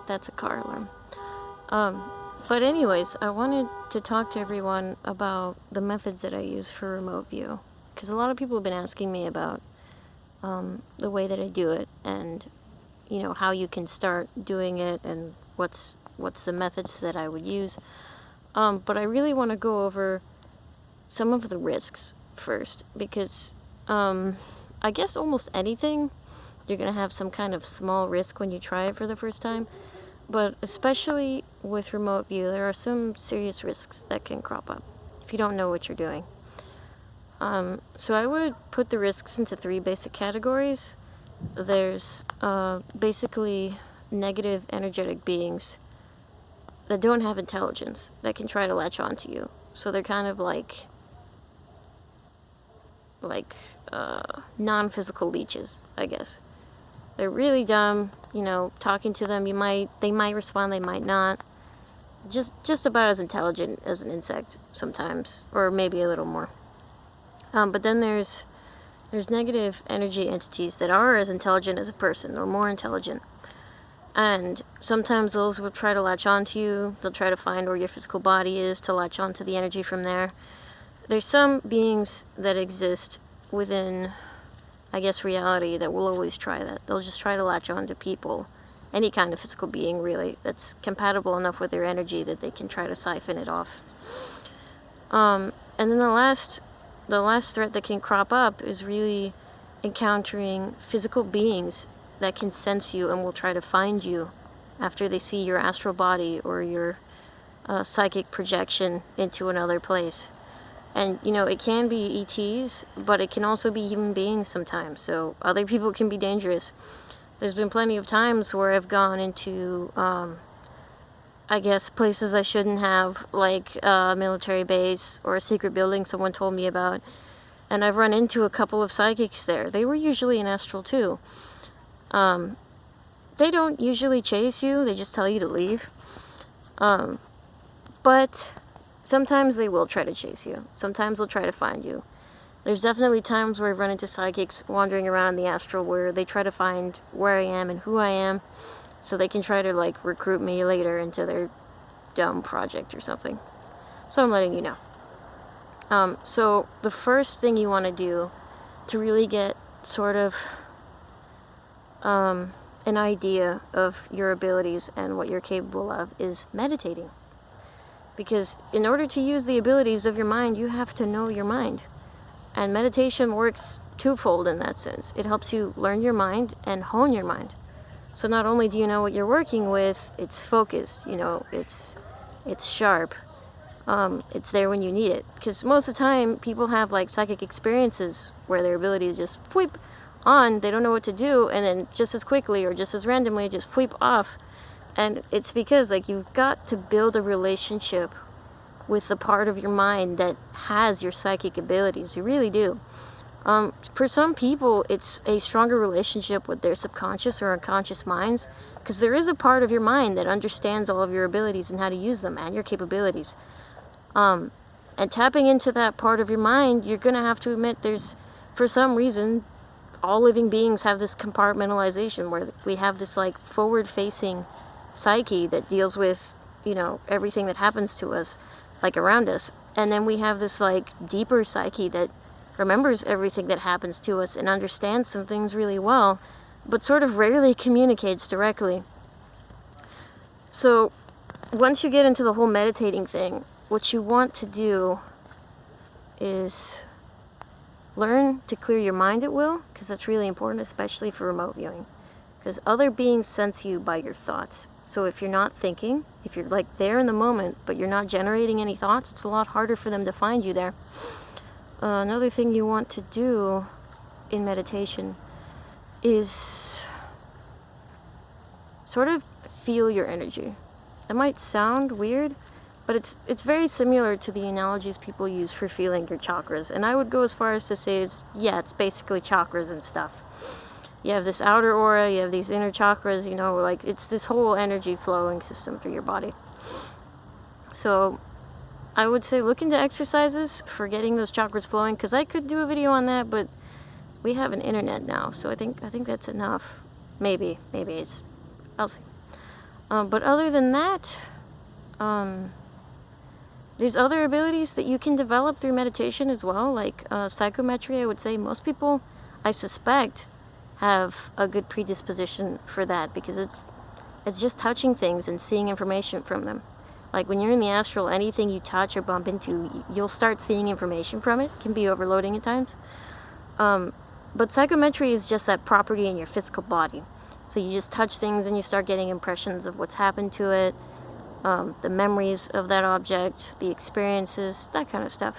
That's a car alarm. But anyways, I wanted to talk to everyone about the methods that I use for remote view, because a lot of people have been asking me about the way that I do it, and how you can start doing it, and what's the methods that I would use. But I really want to go over some of the risks first, because I guess almost anything, you're going to have some kind of small risk when you try it for the first time. But especially with remote view, there are some serious risks that can crop up if you don't know what you're doing. So I would put the risks into 3 basic categories. There's basically negative energetic beings that don't have intelligence that can try to latch onto you. So they're kind of like non-physical leeches, I guess. They're really dumb, talking to them, they might respond, they might not. Just about as intelligent as an insect sometimes, or maybe a little more. But then there's negative energy entities that are as intelligent as a person, or more intelligent. And sometimes those will try to latch onto you. They'll try to find where your physical body is to latch onto the energy from there. There's some beings that exist within, I guess, reality that will always try that. They'll just try to latch on to people, any kind of physical being, really, that's compatible enough with their energy that they can try to siphon it off. And then the last threat that can crop up is really encountering physical beings that can sense you and will try to find you after they see your astral body or your psychic projection into another place. And, it can be ETs, but it can also be human beings sometimes. So other people can be dangerous. There's been plenty of times where I've gone into, I guess, places I shouldn't have, like a military base or a secret building someone told me about. And I've run into a couple of psychics there. They were usually in astral too. They don't usually chase you. They just tell you to leave. But sometimes they will try to chase you. Sometimes they'll try to find you. There's definitely times where I've run into psychics wandering around in the astral where they try to find where I am and who I am, so they can try to, recruit me later into their dumb project or something. So I'm letting you know. So the first thing you want to do to really get sort of an idea of your abilities and what you're capable of is meditating. Because in order to use the abilities of your mind, you have to know your mind. And meditation works twofold in that sense. It helps you learn your mind and hone your mind. So not only do you know what you're working with, it's focused, it's sharp. It's there when you need it. Because most of the time, people have psychic experiences where their abilities just whip on, they don't know what to do, and then just as quickly or just as randomly just whip off. And it's because you've got to build a relationship with the part of your mind that has your psychic abilities. You really do. For some people, it's a stronger relationship with their subconscious or unconscious minds, because there is a part of your mind that understands all of your abilities and how to use them and your capabilities. And tapping into that part of your mind, you're going to have to admit for some reason, all living beings have this compartmentalization where we have this forward-facing psyche that deals with, everything that happens to us, around us. And then we have this deeper psyche that remembers everything that happens to us and understands some things really well, but sort of rarely communicates directly. So once you get into the whole meditating thing, what you want to do is learn to clear your mind at will, because that's really important, especially for remote viewing. Because other beings sense you by your thoughts. So if you're not thinking, if you're there in the moment, but you're not generating any thoughts, it's a lot harder for them to find you there. Another thing you want to do in meditation is sort of feel your energy. That might sound weird, but it's very similar to the analogies people use for feeling your chakras. And I would go as far as to say it's basically chakras and stuff. You have this outer aura, you have these inner chakras, it's this whole energy flowing system through your body. So I would say look into exercises for getting those chakras flowing, because I could do a video on that, but we have an internet now, so I think that's enough. Maybe I'll see. But other than that, there's other abilities that you can develop through meditation as well, like psychometry. I would say most people, I suspect, have a good predisposition for that, because it's just touching things and seeing information from them. Like when you're in the astral, anything you touch or bump into, you'll start seeing information from it. It can be overloading at times. But psychometry is just that property in your physical body. So you just touch things and you start getting impressions of what's happened to it, the memories of that object, the experiences, that kind of stuff.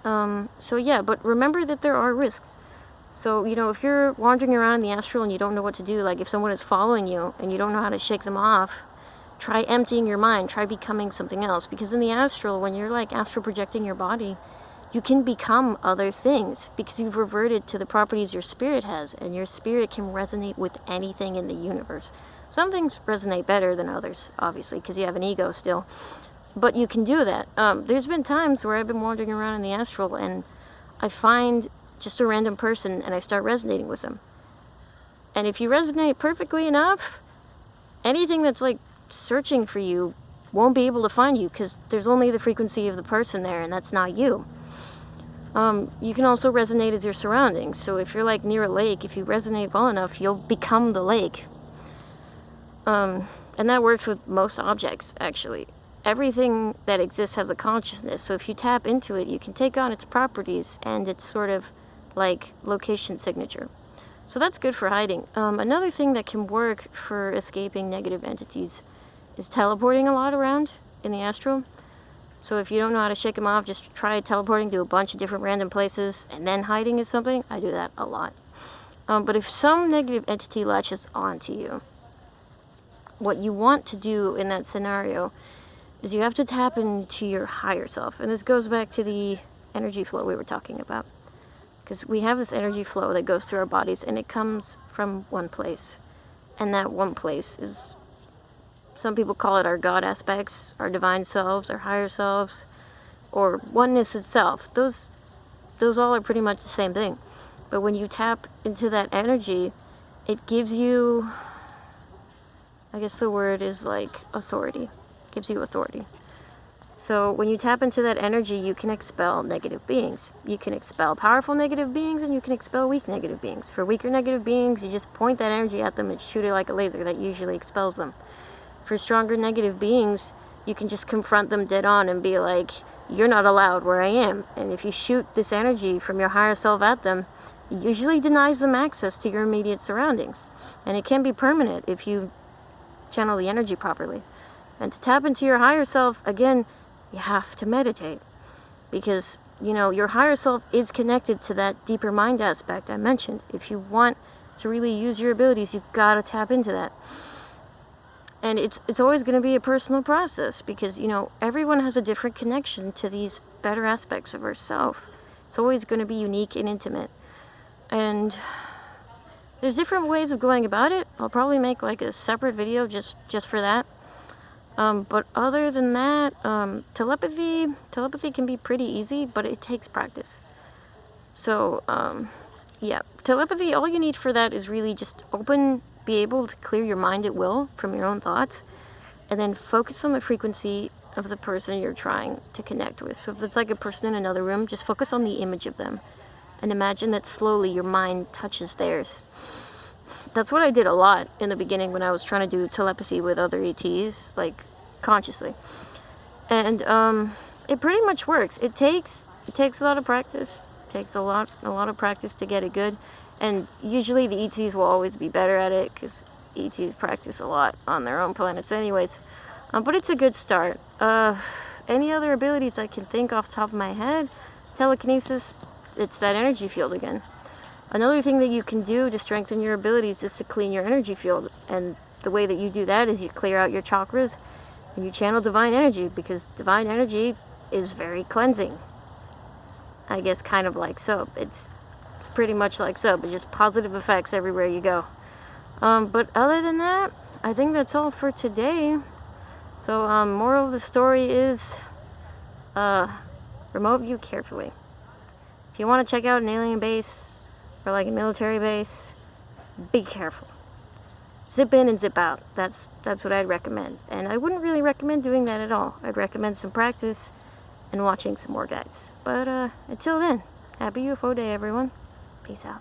So yeah, but remember that there are risks. So, if you're wandering around in the astral and you don't know what to do, like if someone is following you and you don't know how to shake them off, try emptying your mind, try becoming something else. Because in the astral, when you're like astral projecting your body, you can become other things because you've reverted to the properties your spirit has, and your spirit can resonate with anything in the universe. Some things resonate better than others, obviously, because you have an ego still. But you can do that. There's been times where I've been wandering around in the astral and I find just a random person and I start resonating with them. And if you resonate perfectly enough, anything that's like searching for you won't be able to find you, because there's only the frequency of the person there, and that's not you. You can also resonate as your surroundings. So if you're like near a lake, if you resonate well enough, you'll become the lake. And that works with most objects, actually. Everything that exists has a consciousness. So if you tap into it, you can take on its properties and its sort of like location signature. So that's good for hiding. Another thing that can work for escaping negative entities is teleporting a lot around in the astral. So if you don't know how to shake them off, just try teleporting to a bunch of different random places and then hiding is something. I do that a lot. But if some negative entity latches onto you, what you want to do in that scenario is you have to tap into your higher self. And this goes back to the energy flow we were talking about. Because we have this energy flow that goes through our bodies, and it comes from one place. And that one place is, some people call it our God aspects, our divine selves, our higher selves, or oneness itself. Those all are pretty much the same thing. But when you tap into that energy, it gives you, I guess the word is like authority. It gives you authority. So when you tap into that energy, you can expel negative beings. You can expel powerful negative beings, and you can expel weak negative beings. For weaker negative beings, you just point that energy at them and shoot it like a laser. That usually expels them. For stronger negative beings, you can just confront them dead on and be like, you're not allowed where I am. And if you shoot this energy from your higher self at them, it usually denies them access to your immediate surroundings. And it can be permanent if you channel the energy properly. And to tap into your higher self, again, you have to meditate. Because, your higher self is connected to that deeper mind aspect I mentioned. If you want to really use your abilities, you've got to tap into that. And it's always going to be a personal process, because, everyone has a different connection to these better aspects of ourself. It's always going to be unique and intimate. And there's different ways of going about it. I'll probably make like a separate video just for that. But other than that, telepathy can be pretty easy, but it takes practice. So, yeah, telepathy, all you need for that is really just be able to clear your mind at will from your own thoughts, and then focus on the frequency of the person you're trying to connect with. So if it's like a person in another room, just focus on the image of them, and imagine that slowly your mind touches theirs. That's what I did a lot in the beginning when I was trying to do telepathy with other ETs, like consciously. And it pretty much works. It takes a lot of practice. It takes a lot of practice to get it good. And usually the ETs will always be better at it, because ETs practice a lot on their own planets anyways. But it's a good start. Any other abilities I can think off the top of my head? Telekinesis, it's that energy field again. Another thing that you can do to strengthen your abilities is to clean your energy field. And the way that you do that is you clear out your chakras and you channel divine energy, because divine energy is very cleansing. I guess kind of like soap. It's pretty much like soap. It's just positive effects everywhere you go. But other than that, I think that's all for today. So, moral of the story is, remote view carefully. If you want to check out an alien base, or like a military base, be careful. zip in and zip out. That's what I'd recommend. And I wouldn't really recommend doing that at all. I'd recommend some practice and watching some more guides. But until then, happy UFO day, everyone. Peace out.